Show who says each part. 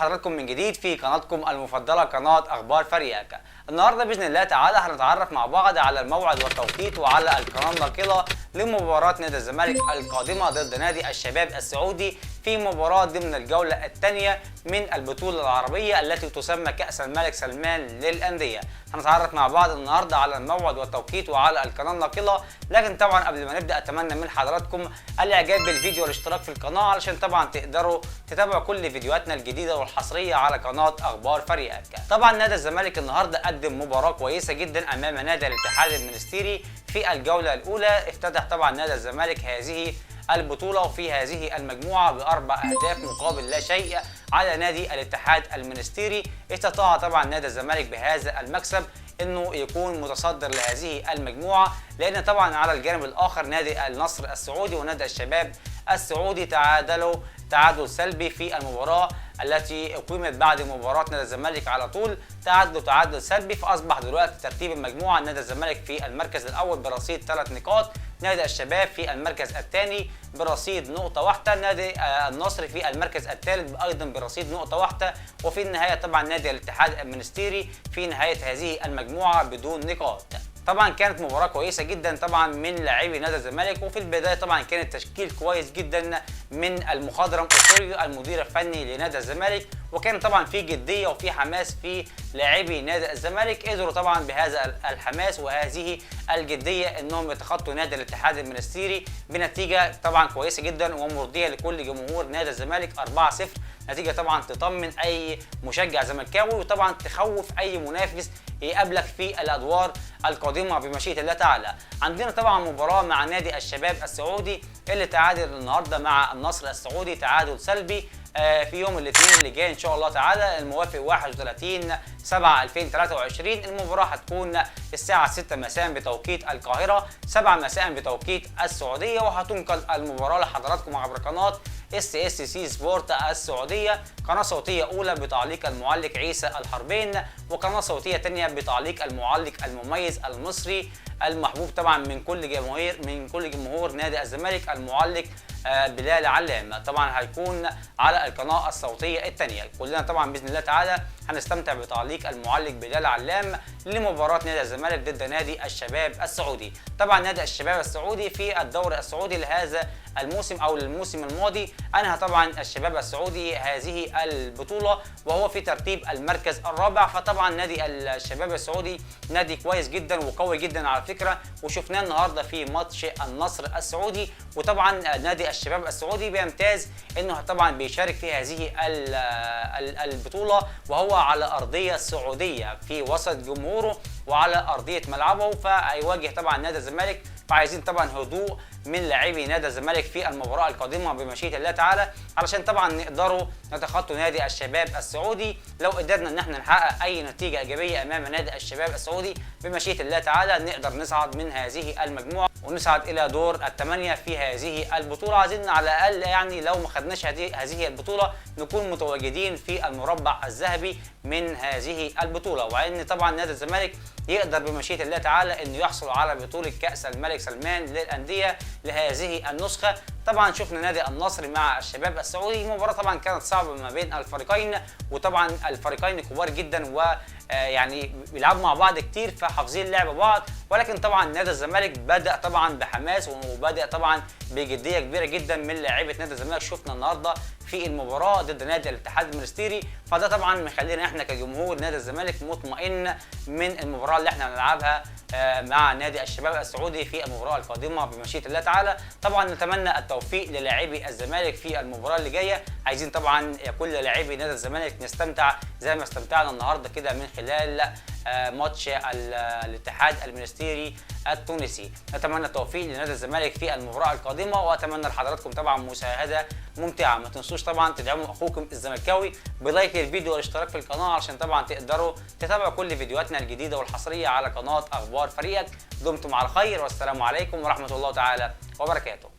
Speaker 1: بحضراتكم من جديد في قناتكم المفضله قناه اخبار فريقك. النهارده باذن الله تعالى هنتعرف مع بعض على الموعد والتوقيت وعلى القناه الناقله لمباراه نادي الزمالك القادمه ضد نادي الشباب السعودي في مباراه ضمن الجوله الثانيه من البطوله العربيه التي تسمى كاس الملك سلمان للانديه. هنتعرف مع بعض النهارده على الموعد والتوقيت وعلى القناه الناقله، لكن طبعا قبل ما نبدا اتمنى من حضراتكم الاعجاب بالفيديو والاشتراك في القناه علشان طبعا تقدروا تتابعوا كل فيديوهاتنا الجديده والحصريه على قناه اخبار فريقك. طبعا نادي الزمالك النهارده قدم مباراه كويسه جدا امام نادي الاتحاد المنستيري في الجوله الاولى. افتتح طبعا نادي الزمالك هذه البطوله وفي هذه المجموعه باربع اهداف مقابل لا شيء على نادي الاتحاد المنستيري. استطاع طبعا نادي الزمالك بهذا المكسب انه يكون متصدر لهذه المجموعه، لان طبعا على الجانب الاخر نادي النصر السعودي ونادي الشباب السعودي تعادلوا تعادل سلبي في المباراه التي اقيمت بعد مباراه نادي الزمالك على طول. تعادل سلبي، فاصبح دلوقتي ترتيب المجموعه نادي الزمالك في المركز الاول برصيد 3 نقاط، نادي الشباب في المركز الثاني برصيد نقطه واحده، نادي النصر في المركز الثالث ايضا برصيد نقطه واحده، وفي النهايه طبعا نادي الاتحاد المنستيري في نهايه هذه المجموعه بدون نقاط. طبعا كانت مباراه كويسه جدا طبعا من لاعبي نادي الزمالك، وفي البدايه طبعا كان التشكيل كويس جدا من المخضرم أوسوريو المدير الفني لنادي الزمالك، وكان طبعا في جديه وفي حماس في لاعبي نادي الزمالك. قدروا طبعا بهذا الحماس وهذه الجديه انهم يتخطوا نادي الاتحاد المنستيري بنتيجه طبعا كويسه جدا ومرضيه لكل جمهور نادي الزمالك 4-0. نتيجه طبعا تطمن اي مشجع زملكاوي وطبعا تخوف اي منافس يقابلك في الادوار القادمه بمشيئه الله تعالى. عندنا طبعا مباراه مع نادي الشباب السعودي اللي تعادل النهارده مع النصر السعودي تعادل سلبي في يوم الاثنين اللي جاي ان شاء الله تعالى الموافق 31/7/2023. المباراه هتكون الساعه 6 مساء بتوقيت القاهره، 7 مساء بتوقيت السعوديه، وهتنقل المباراه لحضراتكم عبر قناه SSC سبورت السعوديه، قناه صوتيه اولى بتعليق المعلق عيسى الحربين، وقناه صوتيه ثانيه بتعليق المعلق المميز المصري المحبوب طبعا من كل جمهور نادي الزمالك المعلق بلال علام. طبعا هيكون على القناه الصوتيه الثانيه. كلنا طبعا باذن الله تعالى هنستمتع بتعليق المعلق بلال علام لمباراه نادي الزمالك ضد نادي الشباب السعودي. طبعا نادي الشباب السعودي في الدوري السعودي لهذا الموسم او للموسم الماضي انهى طبعا الشباب السعودي هذه البطوله وهو في ترتيب المركز الرابع. فطبعا نادي الشباب السعودي نادي كويس جدا وقوي جدا على فكره، وشفناه النهارده في ماتش النصر السعودي. وطبعا نادي الشباب السعودي بيمتاز انه طبعا بيشارك في هذه البطوله وهو على ارضيه سعوديه في وسط جمهوره وعلى ارضيه ملعبه، فهيواجه طبعا نادي الزمالك. فعايزين طبعا هدوء من لاعبي نادي الزمالك في المباراه القادمه بمشيئه الله تعالى علشان طبعا نقدروا نتخطوا نادي الشباب السعودي. لو قدرنا ان احنا نحقق اي نتيجه ايجابيه امام نادي الشباب السعودي بمشيئه الله تعالى نقدر نصعد من هذه المجموعه ونصعد الى دور الثمانيه في هذه البطوله. عايزين على الاقل يعني لو ما خدناش هذه البطوله نكون متواجدين في المربع الذهبي من هذه البطوله، وان طبعا نادي الزمالك يقدر بمشيئه الله تعالى انه يحصل على بطوله كاس الملك سلمان للانديه لهذه النسخه. طبعا شفنا نادي النصر مع الشباب السعودي، المباراه طبعا كانت صعبه ما بين الفريقين، وطبعا الفريقين كبار جدا ويعني بيلعبوا مع بعض كتير فحافظين لعب بعض، ولكن طبعا نادي الزمالك بدا طبعا بحماس وبدا طبعا بجديه كبيره جدا من لاعيبه نادي الزمالك. شفنا النهارده في المباراه ضد نادي الاتحاد المنستيري، فده طبعا مخلينا احنا كجمهور نادي الزمالك مطمئن من المباراه اللي احنا هنلعبها مع نادي الشباب السعودي في المباراه القادمه بمشيئه الله تعالى. طبعا نتمنى التوفيق للاعبي الزمالك في المباراه اللي جايه. عايزين طبعا كل لاعبي نادي الزمالك نستمتع زي ما استمتعنا النهارده كده من خلال ماتش الاتحاد المنستيري التونسي. نتمنى التوفيق لنادي الزمالك في المباراه القادمه، واتمنى لحضراتكم طبعا مشاهده ممتعه. ما تنسوش طبعا تدعموا اخوكم الزملكاوي بلايك للفيديو والاشتراك في القناه علشان طبعا تقدروا تتابعوا كل فيديوهاتنا الجديده والحصريه على قناه اخبار فريقك. دمتم على خير والسلام عليكم ورحمه الله تعالى وبركاته.